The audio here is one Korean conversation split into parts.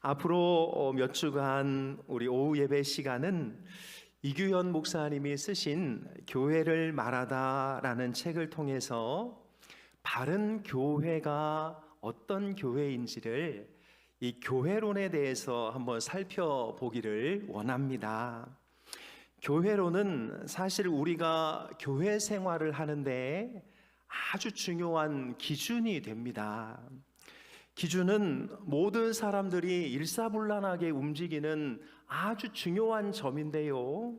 앞으로 몇 주간 우리 오후 예배 시간은 이규현 목사님이 쓰신 교회를 말하다라는 책을 통해서 바른 교회가 어떤 교회인지를 이 교회론에 대해서 한번 살펴보기를 원합니다. 교회론은 사실 우리가 교회 생활을 하는데 아주 중요한 기준이 됩니다. 기준은 모든 사람들이 일사불란하게 움직이는 아주 중요한 점인데요.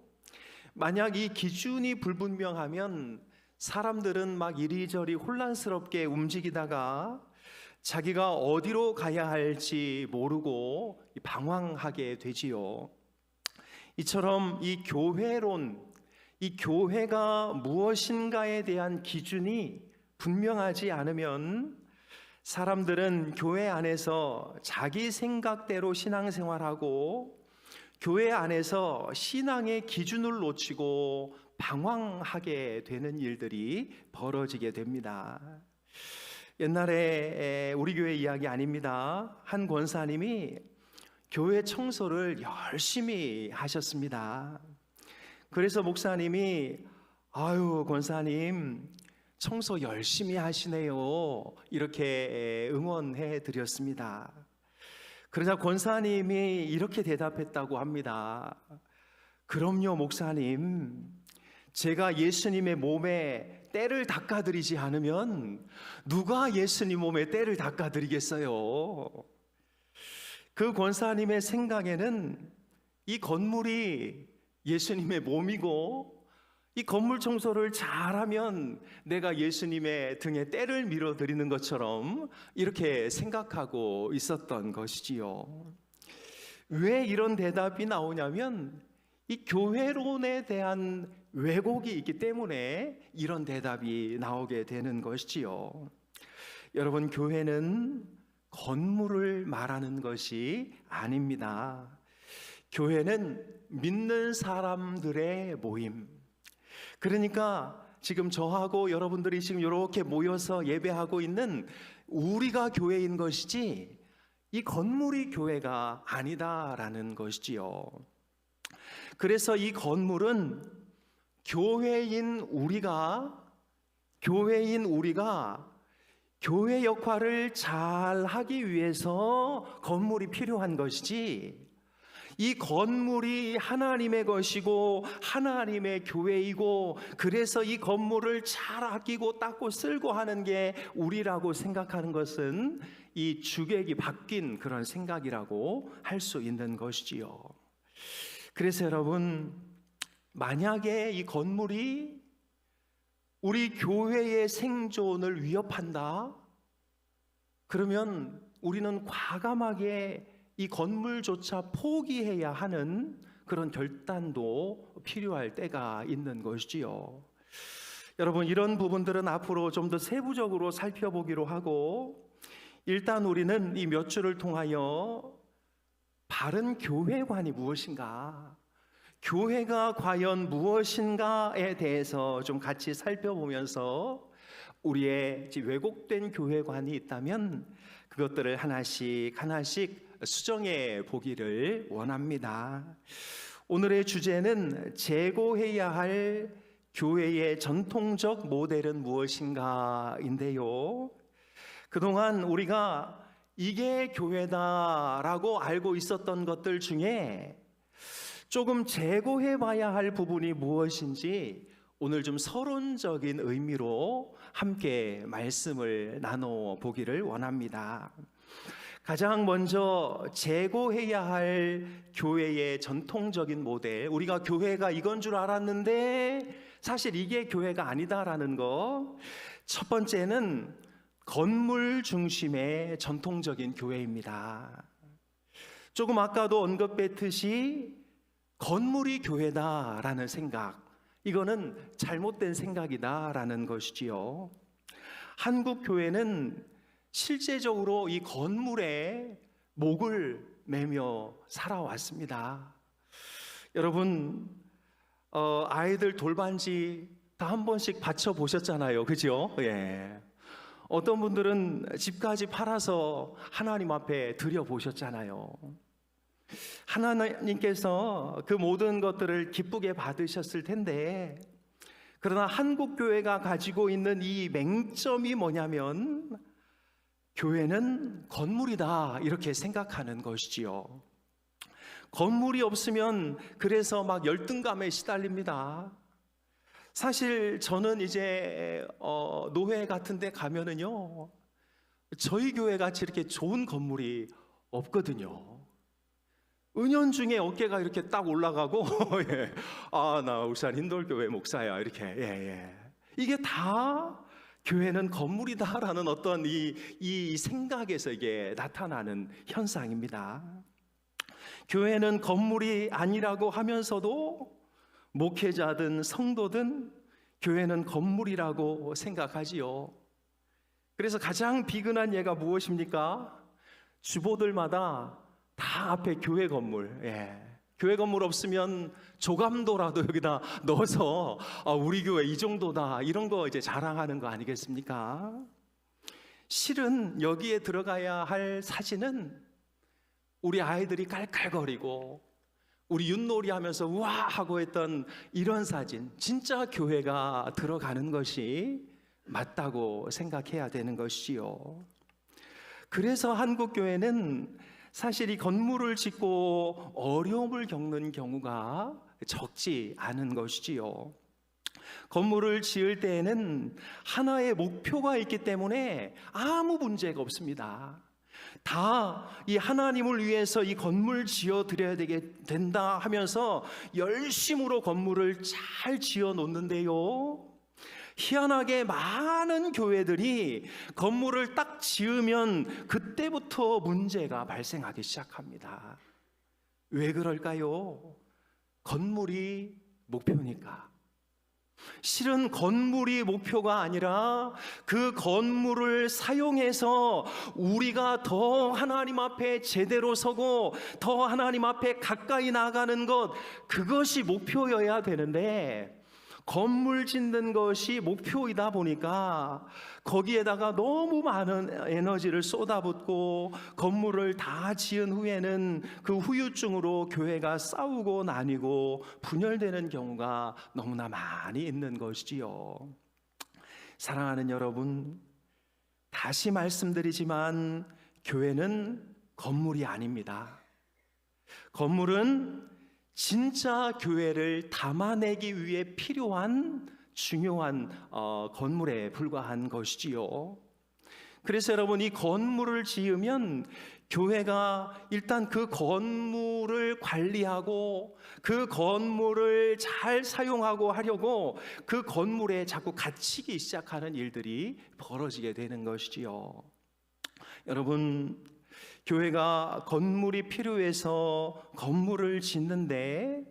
만약 이 기준이 불분명하면 사람들은 막 이리저리 혼란스럽게 움직이다가 자기가 어디로 가야 할지 모르고 방황하게 되지요. 이처럼 이 교회론, 이 교회가 무엇인가에 대한 기준이 분명하지 않으면 사람들은 교회 안에서 자기 생각대로 신앙생활하고 교회 안에서 신앙의 기준을 놓치고 방황하게 되는 일들이 벌어지게 됩니다. 옛날에 우리 교회 이야기 아닙니다. 한 권사님이 교회 청소를 열심히 하셨습니다. 그래서 목사님이 아유 권사님 청소 열심히 하시네요 이렇게 응원해 드렸습니다. 그러자 권사님이 이렇게 대답했다고 합니다. 그럼요 목사님, 제가 예수님의 몸에 때를 닦아드리지 않으면 누가 예수님 몸에 때를 닦아드리겠어요. 그 권사님의 생각에는 이 건물이 예수님의 몸이고 이 건물 청소를 잘하면 내가 예수님의 등에 때를 밀어드리는 것처럼 이렇게 생각하고 있었던 것이지요. 왜 이런 대답이 나오냐면 이 교회론에 대한 왜곡이 있기 때문에 이런 대답이 나오게 되는 것이지요. 여러분, 교회는 건물을 말하는 것이 아닙니다. 교회는 믿는 사람들의 모임. 그러니까 지금 저하고 여러분들이 지금 이렇게 모여서 예배하고 있는 우리가 교회인 것이지 이 건물이 교회가 아니다라는 것이지요. 그래서 이 건물은 교회인 우리가 교회 역할을 잘 하기 위해서 건물이 필요한 것이지 이 건물이 하나님의 것이고 하나님의 교회이고 그래서 이 건물을 잘 아끼고 닦고 쓸고 하는 게 우리라고 생각하는 것은 이 주객이 바뀐 그런 생각이라고 할 수 있는 것이지요. 그래서 여러분, 만약에 이 건물이 우리 교회의 생존을 위협한다? 그러면 우리는 과감하게 이 건물조차 포기해야 하는 그런 결단도 필요할 때가 있는 것이지요. 여러분, 이런 부분들은 앞으로 좀 더 세부적으로 살펴보기로 하고, 일단 우리는 이 몇 주를 통하여 바른 교회관이 무엇인가, 교회가 과연 무엇인가에 대해서 좀 같이 살펴보면서 우리의 왜곡된 교회관이 있다면 그것들을 하나씩 수정해 보기를 원합니다. 오늘의 주제는 재고해야 할 교회의 전통적 모델은 무엇인가인데요. 그동안 우리가 이게 교회다라고 알고 있었던 것들 중에 조금 재고해 봐야 할 부분이 무엇인지 오늘 좀 서론적인 의미로 함께 말씀을 나눠 보기를 원합니다. 가장 먼저 재고해야 할 교회의 전통적인 모델, 우리가 교회가 이건 줄 알았는데 사실 이게 교회가 아니다라는 거. 첫 번째는 건물 중심의 전통적인 교회입니다. 조금 아까도 언급했듯이 건물이 교회다라는 생각, 이거는 잘못된 생각이다라는 것이지요. 한국 교회는 실제적으로 이 건물에 목을 매며 살아왔습니다. 여러분, 아이들 돌반지 다 한 번씩 받쳐 보셨잖아요, 그죠? 예. 어떤 분들은 집까지 팔아서 하나님 앞에 드려보셨잖아요. 하나님께서 그 모든 것들을 기쁘게 받으셨을 텐데, 그러나 한국교회가 가지고 있는 이 맹점이 뭐냐면 교회는 건물이다 이렇게 생각하는 것이지요. 건물이 없으면 그래서 막 열등감에 시달립니다. 사실 저는 이제 노회 같은 데 가면은요, 저희 교회 같이 이렇게 좋은 건물이 없거든요. 은연중에 어깨가 이렇게 딱 올라가고 예. 나 울산 힌돌교회 목사야 이렇게. 예. 이게 다 교회는 건물이다라는 어떤 이 생각에서 이게 나타나는 현상입니다. 교회는 건물이 아니라고 하면서도 목회자든 성도든 교회는 건물이라고 생각하지요. 그래서 가장 비근한 예가 무엇입니까? 주보들마다 다 앞에 교회 건물. 교회 건물 없으면 조감도라도 여기다 넣어서 우리 교회 이 정도다 이런 거 이제 자랑하는 거 아니겠습니까? 실은 여기에 들어가야 할 사진은 우리 아이들이 깔깔거리고 우리 윷놀이 하면서 우와 하고 했던 이런 사진, 진짜 교회가 들어가는 것이 맞다고 생각해야 되는 것이지요. 그래서 한국교회는 사실 이 건물을 짓고 어려움을 겪는 경우가 적지 않은 것이지요. 건물을 지을 때에는 하나의 목표가 있기 때문에 아무 문제가 없습니다. 다 이 하나님을 위해서 이 건물 지어 드려야 된다 하면서 열심으로 건물을 잘 지어 놓는데요, 희한하게 많은 교회들이 건물을 딱 지으면 그때부터 문제가 발생하기 시작합니다. 왜 그럴까요? 건물이 목표니까. 실은 건물이 목표가 아니라 그 건물을 사용해서 우리가 더 하나님 앞에 제대로 서고 더 하나님 앞에 가까이 나가는 것, 그것이 목표여야 되는데 건물 짓는 것이 목표이다 보니까 거기에다가 너무 많은 에너지를 쏟아붓고 건물을 다 지은 후에는 그 후유증으로 교회가 싸우고 나뉘고 분열되는 경우가 너무나 많이 있는 것이지요. 사랑하는 여러분, 다시 말씀드리지만 교회는 건물이 아닙니다. 건물은 진짜 교회를 담아내기 위해 필요한 중요한 건물에 불과한 것이지요. 그래서 여러분, 이 건물을 지으면 교회가 일단 그 건물을 관리하고 그 건물을 잘 사용하고 하려고 그 건물에 자꾸 갇히기 시작하는 일들이 벌어지게 되는 것이지요. 여러분, 교회가 건물이 필요해서 건물을 짓는데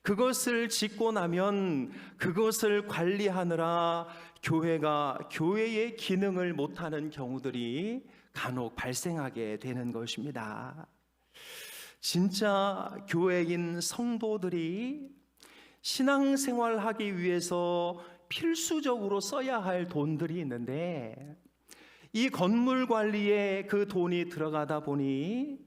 그것을 짓고 나면 그것을 관리하느라 교회가 교회의 기능을 못하는 경우들이 간혹 발생하게 되는 것입니다. 진짜 교회인 성도들이 신앙생활하기 위해서 필수적으로 써야 할 돈들이 있는데 이 건물 관리에 그 돈이 들어가다 보니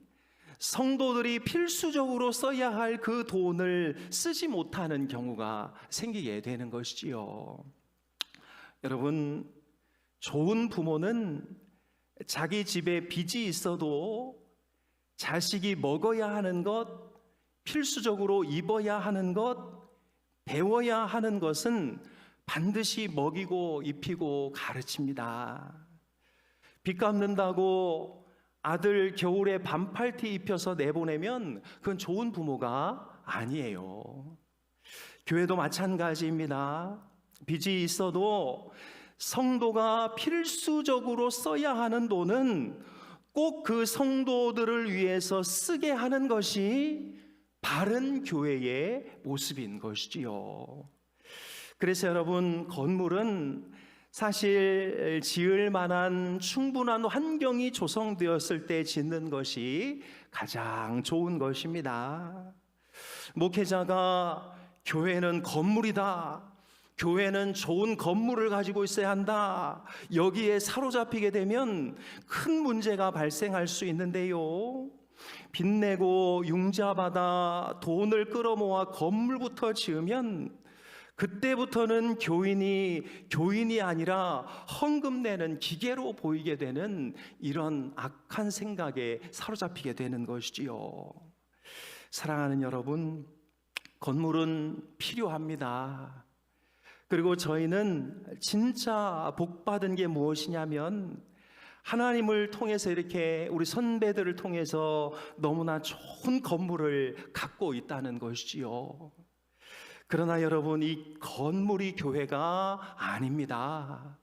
성도들이 필수적으로 써야 할 그 돈을 쓰지 못하는 경우가 생기게 되는 것이지요. 여러분, 좋은 부모는 자기 집에 빚이 있어도 자식이 먹어야 하는 것, 필수적으로 입어야 하는 것, 배워야 하는 것은 반드시 먹이고 입히고 가르칩니다. 빚 갚는다고 아들 겨울에 반팔티 입혀서 내보내면 그건 좋은 부모가 아니에요. 교회도 마찬가지입니다. 빚이 있어도 성도가 필수적으로 써야 하는 돈은 꼭 그 성도들을 위해서 쓰게 하는 것이 바른 교회의 모습인 것이지요. 그래서 여러분, 건물은 사실 지을 만한 충분한 환경이 조성되었을 때 짓는 것이 가장 좋은 것입니다. 목회자가 교회는 건물이다, 교회는 좋은 건물을 가지고 있어야 한다. 여기에 사로잡히게 되면 큰 문제가 발생할 수 있는데요. 빚내고 융자받아 돈을 끌어모아 건물부터 지으면 그때부터는 교인이 아니라 헌금 내는 기계로 보이게 되는 이런 악한 생각에 사로잡히게 되는 것이지요. 사랑하는 여러분, 건물은 필요합니다. 그리고 저희는 진짜 복받은 게 무엇이냐면 하나님을 통해서 이렇게 우리 선배들을 통해서 너무나 좋은 건물을 갖고 있다는 것이지요. 그러나 여러분, 이 건물이 교회가 아닙니다.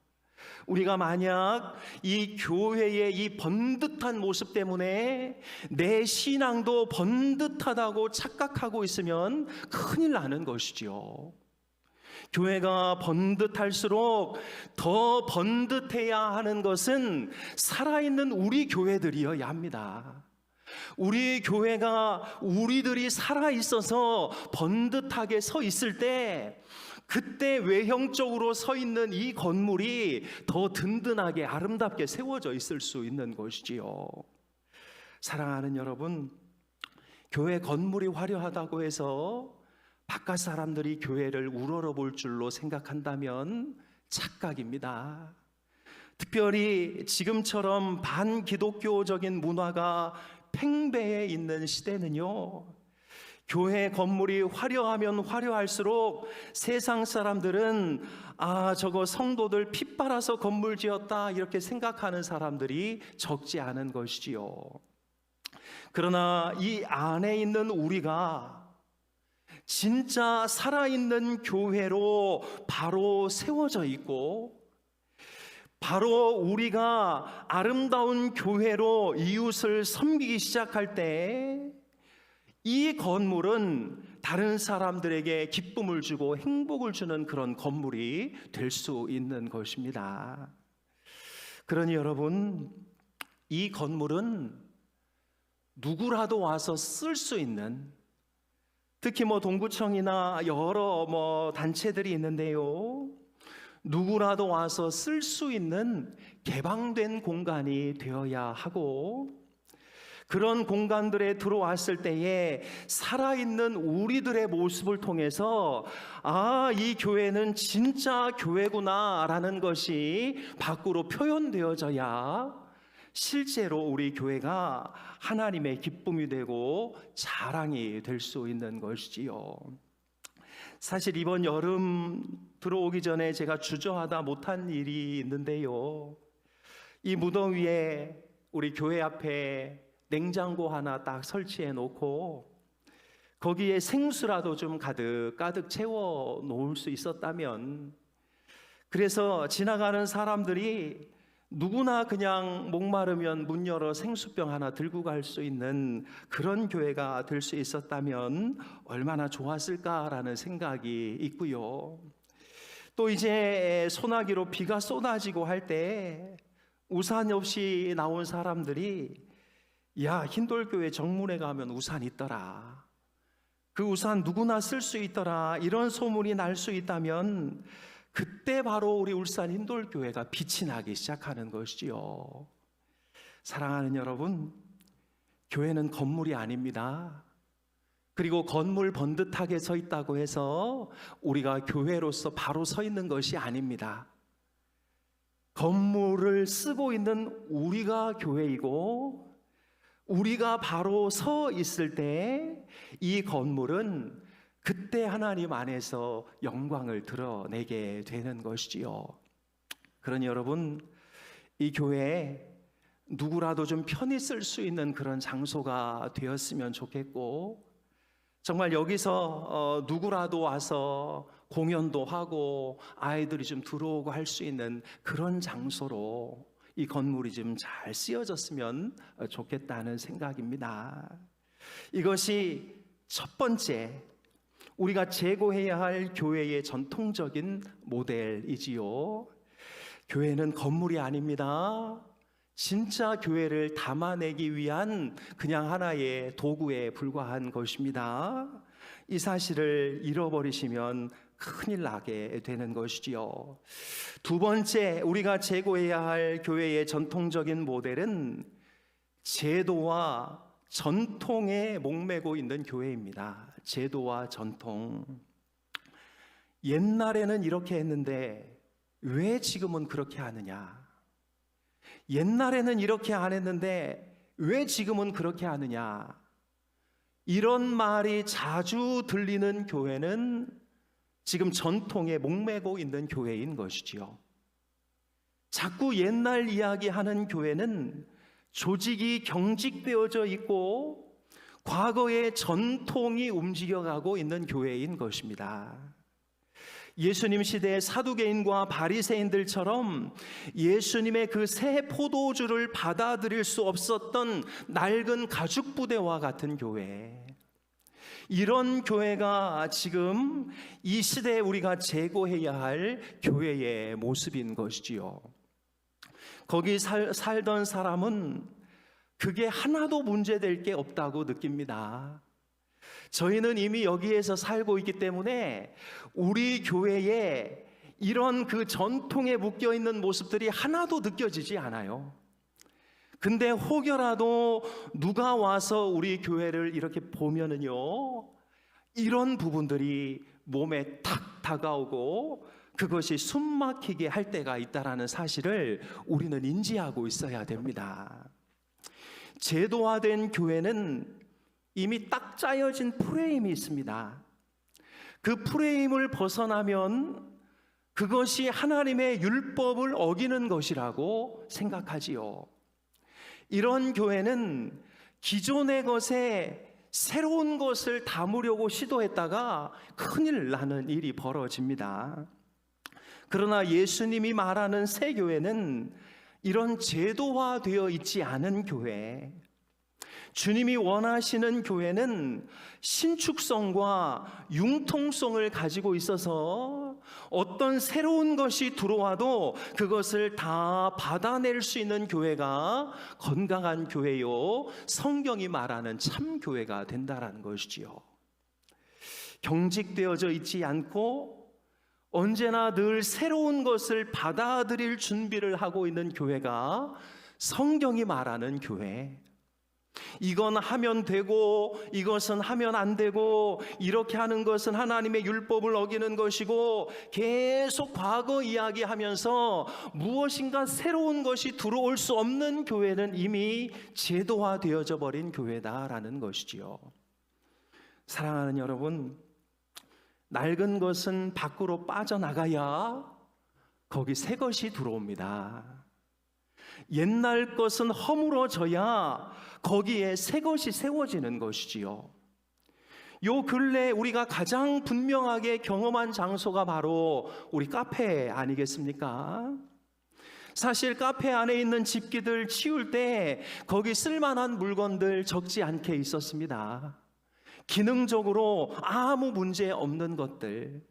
우리가 만약 이 교회의 이 번듯한 모습 때문에 내 신앙도 번듯하다고 착각하고 있으면 큰일 나는 것이지요. 교회가 번듯할수록 더 번듯해야 하는 것은 살아있는 우리 교회들이어야 합니다. 우리 교회가 우리들이 살아있어서 번듯하게 서 있을 때 그때 외형적으로 서 있는 이 건물이 더 든든하게 아름답게 세워져 있을 수 있는 것이지요. 사랑하는 여러분, 교회 건물이 화려하다고 해서 바깥 사람들이 교회를 우러러 볼 줄로 생각한다면 착각입니다. 특별히 지금처럼 반기독교적인 문화가 팽배해 있는 시대는요, 교회 건물이 화려하면 화려할수록 세상 사람들은 저거 성도들 피 빨아서 건물 지었다 이렇게 생각하는 사람들이 적지 않은 것이지요. 그러나 이 안에 있는 우리가 진짜 살아있는 교회로 바로 세워져 있고, 바로 우리가 아름다운 교회로 이웃을 섬기기 시작할 때 이 건물은 다른 사람들에게 기쁨을 주고 행복을 주는 그런 건물이 될 수 있는 것입니다. 그러니 여러분, 이 건물은 누구라도 와서 쓸 수 있는, 특히 동구청이나 여러 단체들이 있는데요, 누구라도 와서 쓸 수 있는 개방된 공간이 되어야 하고, 그런 공간들에 들어왔을 때에 살아있는 우리들의 모습을 통해서 이 교회는 진짜 교회구나 라는 것이 밖으로 표현되어져야 실제로 우리 교회가 하나님의 기쁨이 되고 자랑이 될 수 있는 것이지요. 사실 이번 여름 들어오기 전에 제가 주저하다 못한 일이 있는데요, 이 무더위에 우리 교회 앞에 냉장고 하나 딱 설치해 놓고 거기에 생수라도 좀 가득 채워 놓을 수 있었다면, 그래서 지나가는 사람들이 누구나 그냥 목마르면 문 열어 생수병 하나 들고 갈 수 있는 그런 교회가 될 수 있었다면 얼마나 좋았을까라는 생각이 있고요. 또 이제 소나기로 비가 쏟아지고 할 때 우산 없이 나온 사람들이 흰돌교회 정문에 가면 우산 있더라, 그 우산 누구나 쓸 수 있더라, 이런 소문이 날 수 있다면 그때 바로 우리 울산 흰돌교회가 빛이 나기 시작하는 것이지요. 사랑하는 여러분, 교회는 건물이 아닙니다. 그리고 건물 번듯하게 서 있다고 해서 우리가 교회로서 바로 서 있는 것이 아닙니다. 건물을 쓰고 있는 우리가 교회이고, 우리가 바로 서 있을 때 이 건물은 그때 하나님 안에서 영광을 드러내게 되는 것이지요. 그러니 여러분, 이 교회에 누구라도 좀 편히 쓸 수 있는 그런 장소가 되었으면 좋겠고, 정말 여기서 누구라도 와서 공연도 하고 아이들이 좀 들어오고 할 수 있는 그런 장소로 이 건물이 좀 잘 쓰여졌으면 좋겠다는 생각입니다. 이것이 첫 번째, 우리가 제고해야 할 교회의 전통적인 모델이지요. 교회는 건물이 아닙니다. 진짜 교회를 담아내기 위한 그냥 하나의 도구에 불과한 것입니다. 이 사실을 잃어버리시면 큰일 나게 되는 것이지요. 두 번째, 우리가 제고해야 할 교회의 전통적인 모델은 제도와 전통에 목매고 있는 교회입니다. 제도와 전통. 옛날에는 이렇게 했는데 왜 지금은 그렇게 하느냐? 옛날에는 이렇게 안 했는데 왜 지금은 그렇게 하느냐? 이런 말이 자주 들리는 교회는 지금 전통에 목매고 있는 교회인 것이지요. 자꾸 옛날 이야기하는 교회는 조직이 경직되어져 있고 과거의 전통이 움직여가고 있는 교회인 것입니다. 예수님 시대의 사두개인과 바리새인들처럼 예수님의 그 새 포도주를 받아들일 수 없었던 낡은 가죽 부대와 같은 교회, 이런 교회가 지금 이 시대에 우리가 제고해야 할 교회의 모습인 것이지요. 거기 살던 사람은 그게 하나도 문제될 게 없다고 느낍니다. 저희는 이미 여기에서 살고 있기 때문에 우리 교회에 이런 그 전통에 묶여 있는 모습들이 하나도 느껴지지 않아요. 근데 혹여라도 누가 와서 우리 교회를 이렇게 보면은요, 이런 부분들이 몸에 탁 다가오고 그것이 숨막히게 할 때가 있다라는 사실을 우리는 인지하고 있어야 됩니다. 제도화된 교회는 이미 딱 짜여진 프레임이 있습니다. 그 프레임을 벗어나면 그것이 하나님의 율법을 어기는 것이라고 생각하지요. 이런 교회는 기존의 것에 새로운 것을 담으려고 시도했다가 큰일 나는 일이 벌어집니다. 그러나 예수님이 말하는 새 교회는 이런 제도화되어 있지 않은 교회, 주님이 원하시는 교회는 신축성과 융통성을 가지고 있어서 어떤 새로운 것이 들어와도 그것을 다 받아낼 수 있는 교회가 건강한 교회요, 성경이 말하는 참 교회가 된다라는 것이지요. 경직되어져 있지 않고 언제나 늘 새로운 것을 받아들일 준비를 하고 있는 교회가 성경이 말하는 교회. 이건 하면 되고 이것은 하면 안 되고 이렇게 하는 것은 하나님의 율법을 어기는 것이고 계속 과거 이야기하면서 무엇인가 새로운 것이 들어올 수 없는 교회는 이미 제도화되어져 버린 교회다라는 것이지요. 사랑하는 여러분, 낡은 것은 밖으로 빠져나가야 거기 새 것이 들어옵니다. 옛날 것은 허물어져야 거기에 새 것이 세워지는 것이지요. 요 근래 우리가 가장 분명하게 경험한 장소가 바로 우리 카페 아니겠습니까? 사실 카페 안에 있는 집기들 치울 때 거기 쓸만한 물건들 적지 않게 있었습니다. 기능적으로 아무 문제 없는 것들.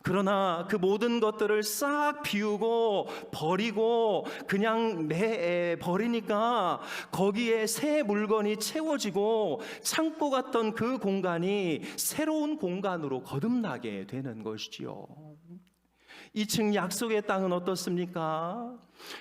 그러나 그 모든 것들을 싹 비우고 버리고 그냥 내버리니까 거기에 새 물건이 채워지고 창고 같던 그 공간이 새로운 공간으로 거듭나게 되는 것이지요. 2층 약속의 땅은 어떻습니까?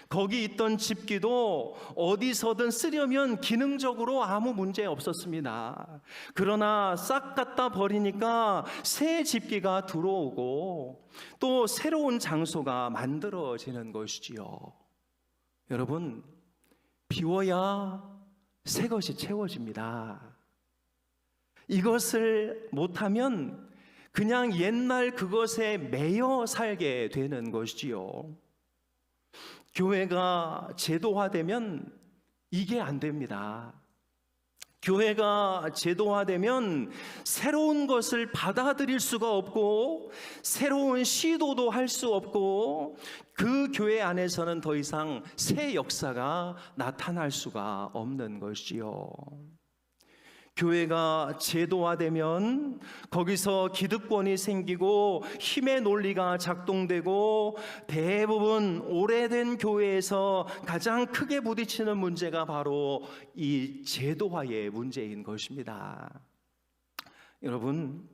거기 있던 집기도 어디서든 쓰려면 기능적으로 아무 문제 없었습니다. 그러나 싹 갖다 버리니까 새 집기가 들어오고 또 새로운 장소가 만들어지는 것이지요. 여러분, 비워야 새 것이 채워집니다. 이것을 못하면 그냥 옛날 그것에 매여 살게 되는 것이지요. 교회가 제도화되면 이게 안 됩니다. 교회가 제도화되면 새로운 것을 받아들일 수가 없고 새로운 시도도 할 수 없고 그 교회 안에서는 더 이상 새 역사가 나타날 수가 없는 것이지요. 교회가 제도화되면 거기서 기득권이 생기고 힘의 논리가 작동되고 대부분 오래된 교회에서 가장 크게 부딪히는 문제가 바로 이 제도화의 문제인 것입니다. 여러분,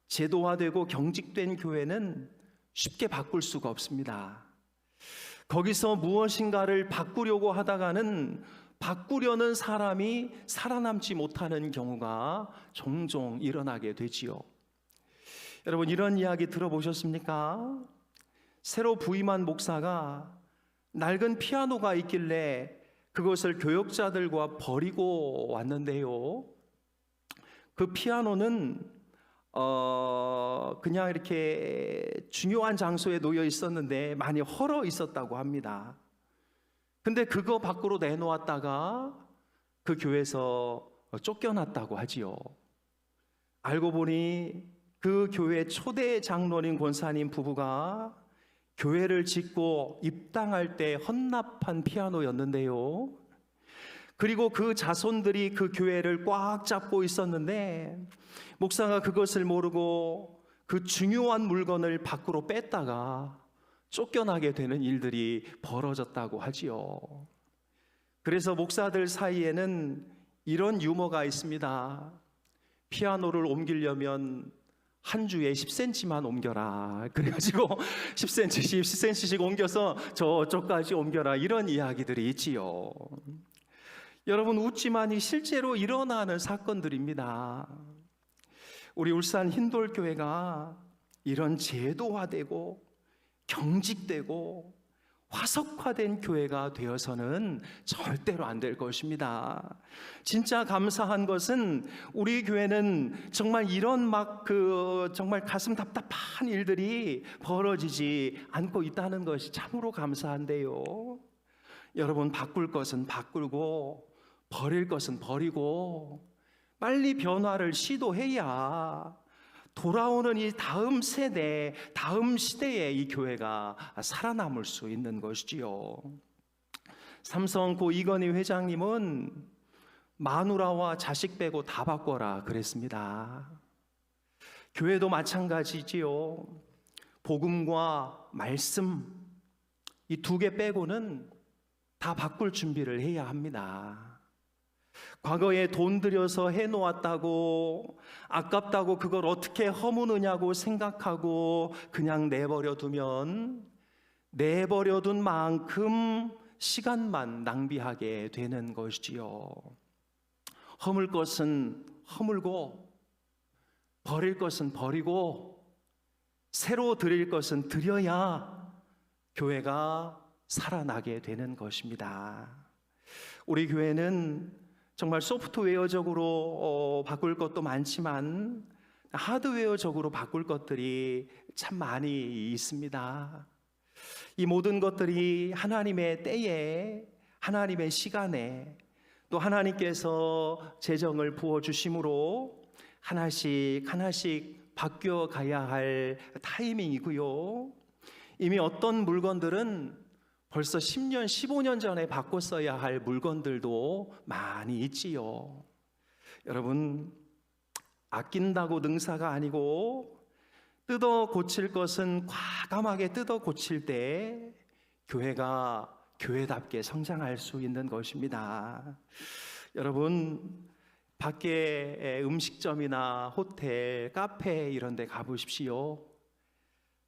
제도화되고 경직된 교회는 쉽게 바꿀 수가 없습니다. 거기서 무엇인가를 바꾸려고 하다가는 바꾸려는 사람이 살아남지 못하는 경우가 종종 일어나게 되지요. 여러분, 이런 이야기 들어보셨습니까? 새로 부임한 목사가 낡은 피아노가 있길래 그것을 교역자들과 버리고 왔는데요. 그 피아노는 그냥 이렇게 중요한 장소에 놓여 있었는데 많이 헐어 있었다고 합니다. 근데 그거 밖으로 내놓았다가 그 교회에서 쫓겨났다고 하지요. 알고 보니 그 교회 초대 장로님 권사님 부부가 교회를 짓고 입당할 때 헌납한 피아노였는데요. 그리고 그 자손들이 그 교회를 꽉 잡고 있었는데 목사가 그것을 모르고 그 중요한 물건을 밖으로 뺐다가 쫓겨나게 되는 일들이 벌어졌다고 하지요. 그래서 목사들 사이에는 이런 유머가 있습니다. 피아노를 옮기려면 한 주에 10cm만 옮겨라. 그래가지고 10cm씩 10cm씩 옮겨서 저쪽까지 옮겨라. 이런 이야기들이 있지요. 여러분, 웃지만이 실제로 일어나는 사건들입니다. 우리 울산 흰돌교회가 이런 제도화되고 경직되고 화석화된 교회가 되어서는 절대로 안 될 것입니다. 진짜 감사한 것은 우리 교회는 정말 이런 정말 가슴 답답한 일들이 벌어지지 않고 있다는 것이 참으로 감사한데요. 여러분, 바꿀 것은 바꾸고 버릴 것은 버리고 빨리 변화를 시도해야 돌아오는 이 다음 세대, 다음 시대에 이 교회가 살아남을 수 있는 것이지요. 삼성고 이건희 회장님은 마누라와 자식 빼고 다 바꿔라 그랬습니다. 교회도 마찬가지지요. 복음과 말씀 이 두 개 빼고는 다 바꿀 준비를 해야 합니다. 과거에 돈 들여서 해놓았다고 아깝다고 그걸 어떻게 허무느냐고 생각하고 그냥 내버려 두면 내버려 둔 만큼 시간만 낭비하게 되는 것이지요. 허물 것은 허물고 버릴 것은 버리고 새로 드릴 것은 드려야 교회가 살아나게 되는 것입니다. 우리 교회는 정말 소프트웨어적으로 바꿀 것도 많지만 하드웨어적으로 바꿀 것들이 참 많이 있습니다. 이 모든 것들이 하나님의 때에, 하나님의 시간에 또 하나님께서 재정을 부어주심으로 하나씩 하나씩 바뀌어가야 할 타이밍이고요. 이미 어떤 물건들은 벌써 10년, 15년 전에 바꿨어야 할 물건들도 많이 있지요. 여러분, 아낀다고 능사가 아니고 뜯어 고칠 것은 과감하게 뜯어 고칠 때 교회가 교회답게 성장할 수 있는 것입니다. 여러분, 밖에 음식점이나 호텔, 카페 이런 데 가보십시오.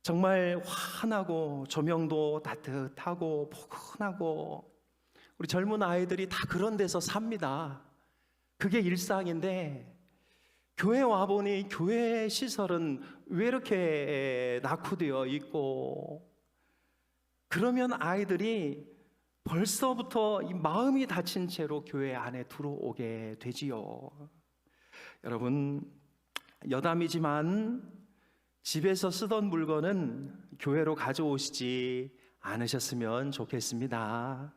정말 환하고 조명도 따뜻하고 포근하고 우리 젊은 아이들이 다 그런 데서 삽니다. 그게 일상인데 교회 와보니 교회 시설은 왜 이렇게 낙후되어 있고 그러면 아이들이 벌써부터 이 마음이 다친 채로 교회 안에 들어오게 되지요. 여러분, 여담이지만 집에서 쓰던 물건은 교회로 가져오시지 않으셨으면 좋겠습니다.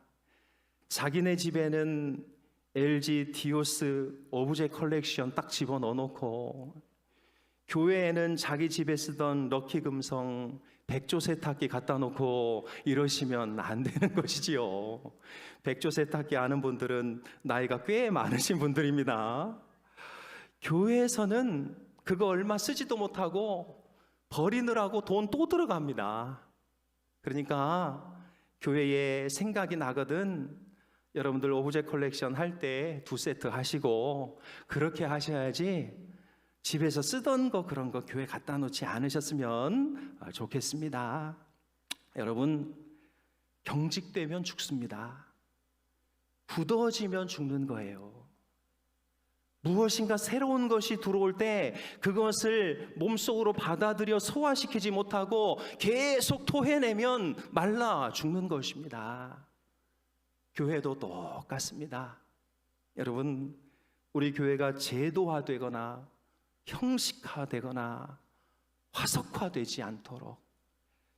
자기네 집에는 LG 디오스 오브제 컬렉션 딱 집어넣어 놓고 교회에는 자기 집에 쓰던 럭키 금성 백조 세탁기 갖다 놓고 이러시면 안 되는 것이지요. 백조 세탁기 아는 분들은 나이가 꽤 많으신 분들입니다. 교회에서는 그거 얼마 쓰지도 못하고 버리느라고 돈 또 들어갑니다. 그러니까 교회에 생각이 나거든 여러분들 오브제 컬렉션 할 때 2세트 하시고 그렇게 하셔야지 집에서 쓰던 거 그런 거 교회 갖다 놓지 않으셨으면 좋겠습니다. 여러분, 경직되면 죽습니다. 굳어지면 죽는 거예요. 무엇인가 새로운 것이 들어올 때 그것을 몸속으로 받아들여 소화시키지 못하고 계속 토해내면 말라 죽는 것입니다. 교회도 똑같습니다. 여러분, 우리 교회가 제도화되거나 형식화되거나 화석화되지 않도록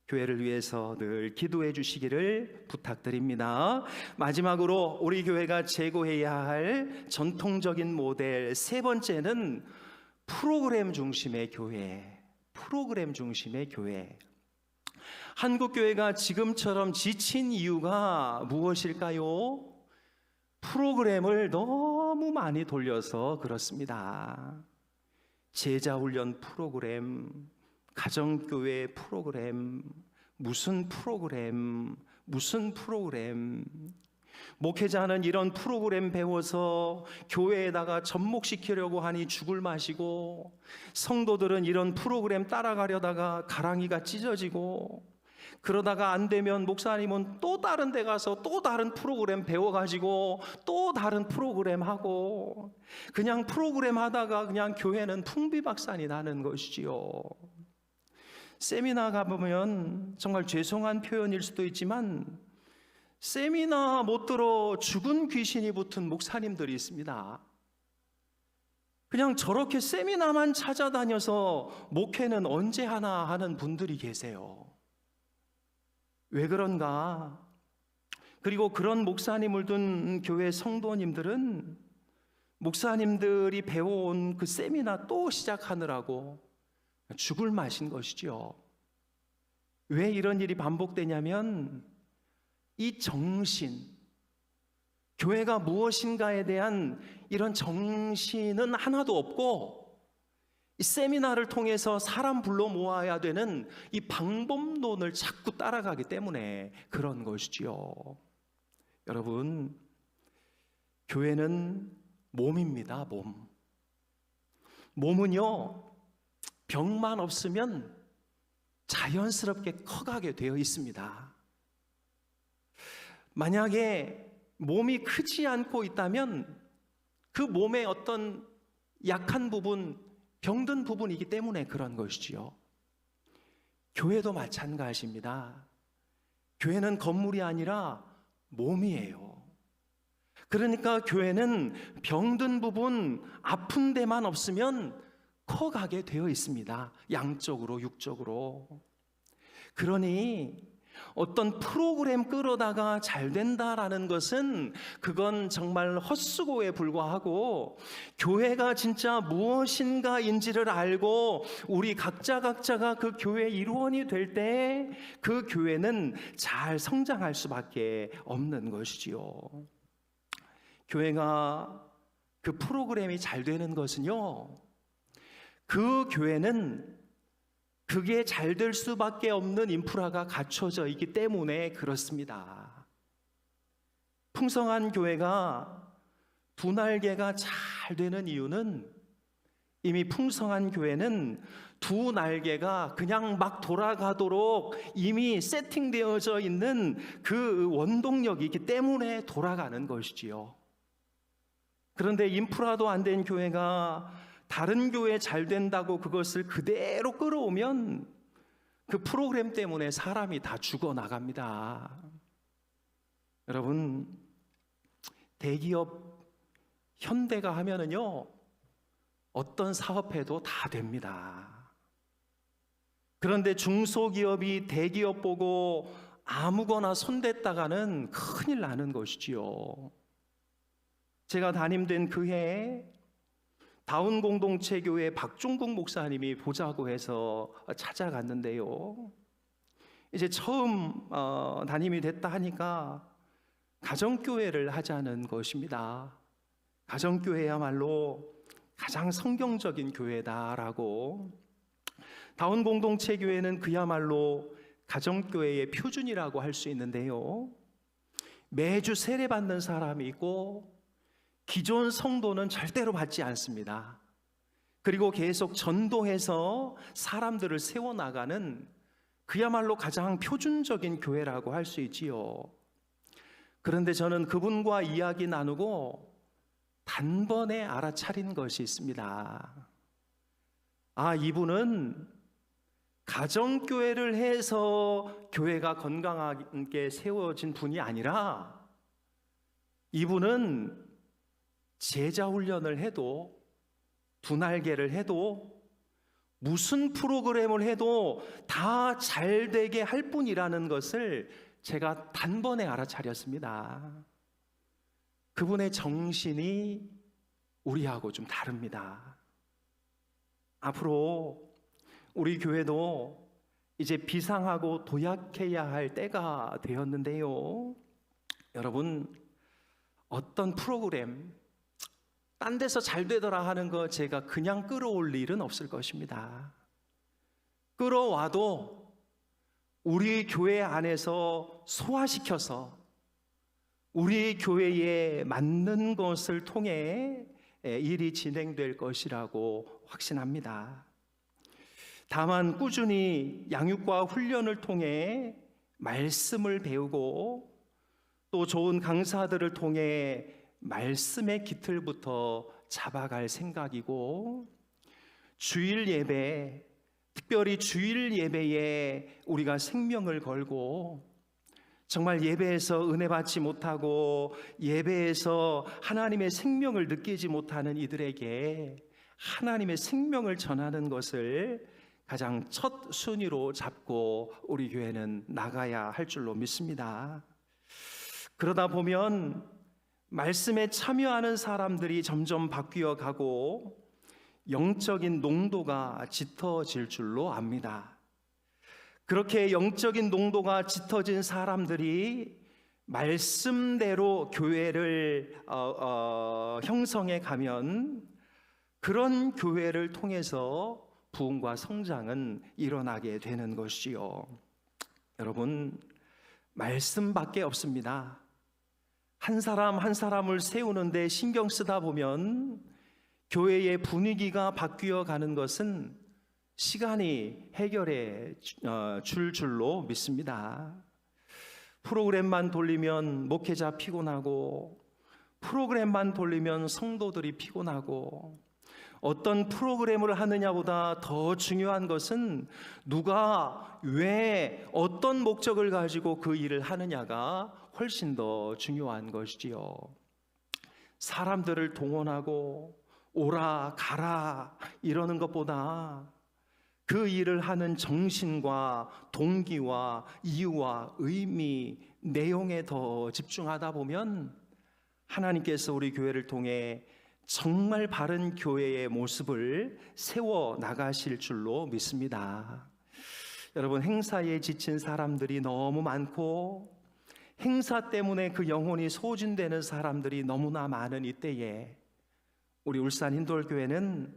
교회를 위해서 늘 기도해 주시기를 부탁드립니다. 마지막으로 우리 교회가 제고해야 할 전통적인 모델 세 번째는 프로그램 중심의 교회. 프로그램 중심의 교회. 한국 교회가 지금처럼 지친 이유가 무엇일까요? 프로그램을 너무 많이 돌려서 그렇습니다. 제자훈련 프로그램, 가정교회 프로그램, 무슨 프로그램, 목회자는 이런 프로그램 배워서 교회에다가 접목시키려고 하니 죽을 맛이고, 성도들은 이런 프로그램 따라가려다가 가랑이가 찢어지고, 그러다가 안 되면 목사님은 또 다른 데 가서 또 다른 프로그램 배워가지고 또 다른 프로그램 하고, 그냥 프로그램 하다가 그냥 교회는 풍비박산이 나는 것이지요. 세미나 가보면 정말 죄송한 표현일 수도 있지만 세미나 못 들어 죽은 귀신이 붙은 목사님들이 있습니다. 그냥 저렇게 세미나만 찾아다녀서 목회는 언제 하나 하는 분들이 계세요. 왜 그런가? 그리고 그런 목사님을 둔 교회 성도님들은 목사님들이 배워온 그 세미나 또 시작하느라고 죽을 맛인 것이죠. 왜 이런 일이 반복되냐면 이 정신, 교회가 무엇인가에 대한 이런 정신은 하나도 없고, 이 세미나를 통해서 사람 불러 모아야 되는 이 방법론을 자꾸 따라가기 때문에 그런 것이지요. 여러분, 교회는 몸입니다. 몸은요, 병만 없으면 자연스럽게 커가게 되어 있습니다. 만약에 몸이 크지 않고 있다면 그 몸의 어떤 약한 부분, 병든 부분이기 때문에 그런 것이지요. 교회도 마찬가지입니다. 교회는 건물이 아니라 몸이에요. 그러니까 교회는 병든 부분, 아픈 데만 없으면 커가게 되어 있습니다. 양적으로, 육적으로. 그러니 어떤 프로그램 끌어다가 잘 된다라는 것은 그건 정말 헛수고에 불과하고, 교회가 진짜 무엇인가인지를 알고 우리 각자가 그 교회의 일원이 될 때 그 교회는 잘 성장할 수밖에 없는 것이지요. 교회가 그 프로그램이 잘 되는 것은요, 그 교회는 그게 잘 될 수밖에 없는 인프라가 갖춰져 있기 때문에 그렇습니다. 풍성한 교회가 두 날개가 잘 되는 이유는 이미 풍성한 교회는 두 날개가 그냥 막 돌아가도록 이미 세팅되어져 있는 그 원동력이 있기 때문에 돌아가는 것이지요. 그런데 인프라도 안 된 교회가 다른 교회 잘 된다고 그것을 그대로 끌어오면 그 프로그램 때문에 사람이 다 죽어나갑니다. 여러분, 대기업 현대가 하면은요, 어떤 사업해도 다 됩니다. 그런데 중소기업이 대기업 보고 아무거나 손댔다가는 큰일 나는 것이지요. 제가 담임된 그 해에 다운 공동체 교회 박종국 목사님이 보자고 해서 찾아갔는데요, 이제 처음 담임이 됐다 하니까 가정교회를 하자는 것입니다. 가정교회야말로 가장 성경적인 교회다라고. 다운 공동체 교회는 그야말로 가정교회의 표준이라고 할 수 있는데요, 매주 세례받는 사람이 있고 기존 성도는 절대로 받지 않습니다. 그리고 계속 전도해서 사람들을 세워나가는 그야말로 가장 표준적인 교회라고 할 수 있지요. 그런데 저는 그분과 이야기 나누고 단번에 알아차린 것이 있습니다. 아, 이분은 가정교회를 해서 교회가 건강하게 세워진 분이 아니라 이분은 제자훈련을 해도 두날개를 해도 무슨 프로그램을 해도 다 잘되게 할 뿐이라는 것을 제가 단번에 알아차렸습니다. 그분의 정신이 우리하고 좀 다릅니다. 앞으로 우리 교회도 이제 비상하고 도약해야 할 때가 되었는데요. 여러분, 어떤 프로그램 딴 데서 잘 되더라 하는 거 제가 그냥 끌어올 일은 없을 것입니다. 끌어와도 우리 교회 안에서 소화시켜서 우리 교회에 맞는 것을 통해 일이 진행될 것이라고 확신합니다. 다만 꾸준히 양육과 훈련을 통해 말씀을 배우고 또 좋은 강사들을 통해 말씀의 깃틀부터 잡아갈 생각이고, 주일 예배, 특별히 주일 예배에 우리가 생명을 걸고 정말 예배에서 은혜 받지 못하고 예배에서 하나님의 생명을 느끼지 못하는 이들에게 하나님의 생명을 전하는 것을 가장 첫 순위로 잡고 우리 교회는 나가야 할 줄로 믿습니다. 그러다 보면 말씀에 참여하는 사람들이 점점 바뀌어 가고 영적인 농도가 짙어질 줄로 압니다. 그렇게 영적인 농도가 짙어진 사람들이 말씀대로 교회를 형성해 가면 그런 교회를 통해서 부흥과 성장은 일어나게 되는 것이요. 여러분, 말씀밖에 없습니다. 한 사람 한 사람을 세우는데 신경 쓰다 보면 교회의 분위기가 바뀌어 가는 것은 시간이 해결해 줄 줄로 믿습니다. 프로그램만 돌리면 목회자 피곤하고, 프로그램만 돌리면 성도들이 피곤하고, 어떤 프로그램을 하느냐보다 더 중요한 것은 누가 왜 어떤 목적을 가지고 그 일을 하느냐가 훨씬 더 중요한 것이지요. 사람들을 동원하고 오라 가라 이러는 것보다 그 일을 하는 정신과 동기와 이유와 의미, 내용에 더 집중하다 보면 하나님께서 우리 교회를 통해 정말 바른 교회의 모습을 세워 나가실 줄로 믿습니다. 여러분, 행사에 지친 사람들이 너무 많고 행사 때문에 그 영혼이 소진되는 사람들이 너무나 많은 이때에 우리 울산 힌돌교회는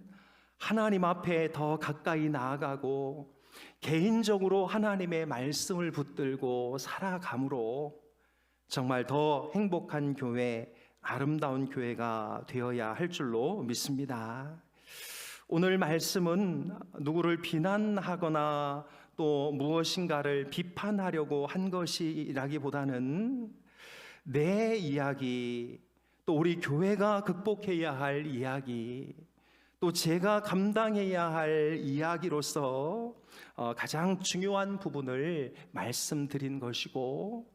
하나님 앞에 더 가까이 나아가고 개인적으로 하나님의 말씀을 붙들고 살아감으로 정말 더 행복한 교회, 아름다운 교회가 되어야 할 줄로 믿습니다. 오늘 말씀은 누구를 비난하거나 또 무엇인가를 비판하려고 한 것이라기보다는 내 이야기, 또 우리 교회가 극복해야 할 이야기, 또 제가 감당해야 할 이야기로서 가장 중요한 부분을 말씀드린 것이고,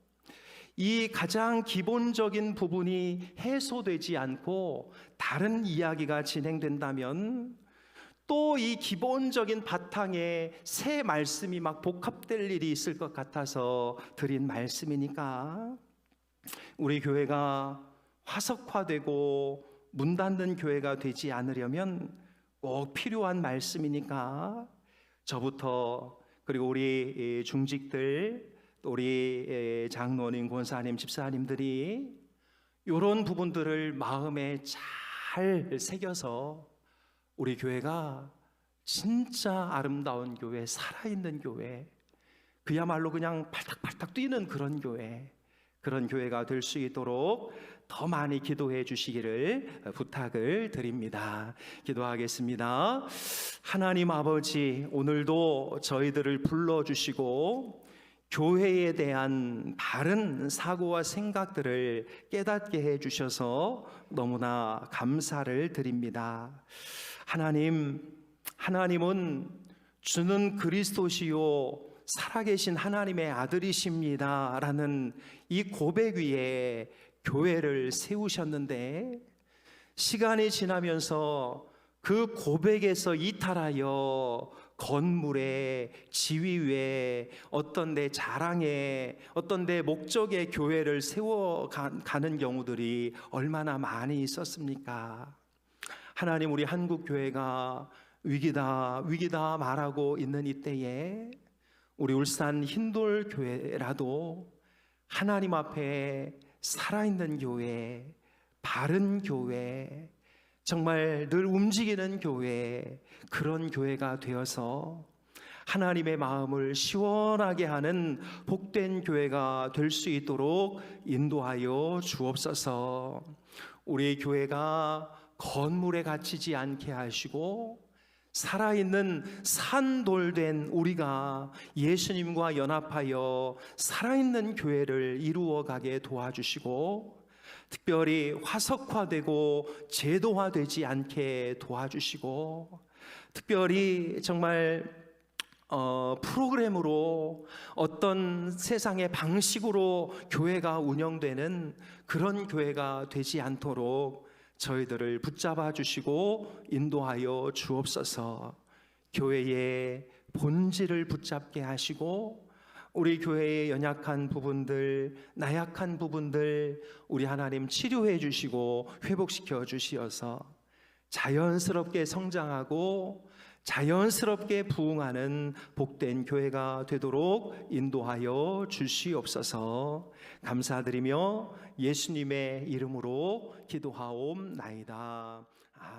이 가장 기본적인 부분이 해소되지 않고 다른 이야기가 진행된다면 또 이 기본적인 바탕에 새 말씀이 막 복합될 일이 있을 것 같아서 드린 말씀이니까, 우리 교회가 화석화되고 문 닫는 교회가 되지 않으려면 꼭 필요한 말씀이니까 저부터, 그리고 우리 중직들, 또 우리 장로님, 권사님, 집사님들이 이런 부분들을 마음에 잘 새겨서 우리 교회가 진짜 아름다운 교회, 살아있는 교회, 그야말로 그냥 팔딱팔딱 뛰는 그런 교회, 그런 교회가 될 수 있도록 더 많이 기도해 주시기를 부탁을 드립니다. 기도하겠습니다. 하나님 아버지, 오늘도 저희들을 불러주시고 교회에 대한 바른 사고와 생각들을 깨닫게 해주셔서 너무나 감사를 드립니다. 하나님은 주는 그리스도시요 살아계신 하나님의 아들이십니다 라는 이 고백 위에 교회를 세우셨는데, 시간이 지나면서 그 고백에서 이탈하여 건물에, 지위에, 어떤 내 자랑에, 어떤 내 목적의 교회를 세워가는 경우들이 얼마나 많이 있었습니까? 하나님, 우리 한국교회가 위기다 말하고 있는 이때에 우리 울산 흰돌교회라도 하나님 앞에 살아있는 교회, 바른 교회, 정말 늘 움직이는 교회, 그런 교회가 되어서 하나님의 마음을 시원하게 하는 복된 교회가 될 수 있도록 인도하여 주옵소서. 우리 교회가 건물에 갇히지 않게 하시고 살아있는 산돌된 우리가 예수님과 연합하여 살아있는 교회를 이루어가게 도와주시고, 특별히 화석화되고 제도화되지 않게 도와주시고, 특별히 정말 프로그램으로 어떤 세상의 방식으로 교회가 운영되는 그런 교회가 되지 않도록 저희들을 붙잡아 주시고 인도하여 주옵소서. 교회의 본질을 붙잡게 하시고 우리 교회의 연약한 부분들, 나약한 부분들 우리 하나님 치료해 주시고 회복시켜 주시어서 자연스럽게 성장하고 자연스럽게 부흥하는 복된 교회가 되도록 인도하여 주시옵소서. 감사드리며 예수님의 이름으로 기도하옵나이다. 아멘.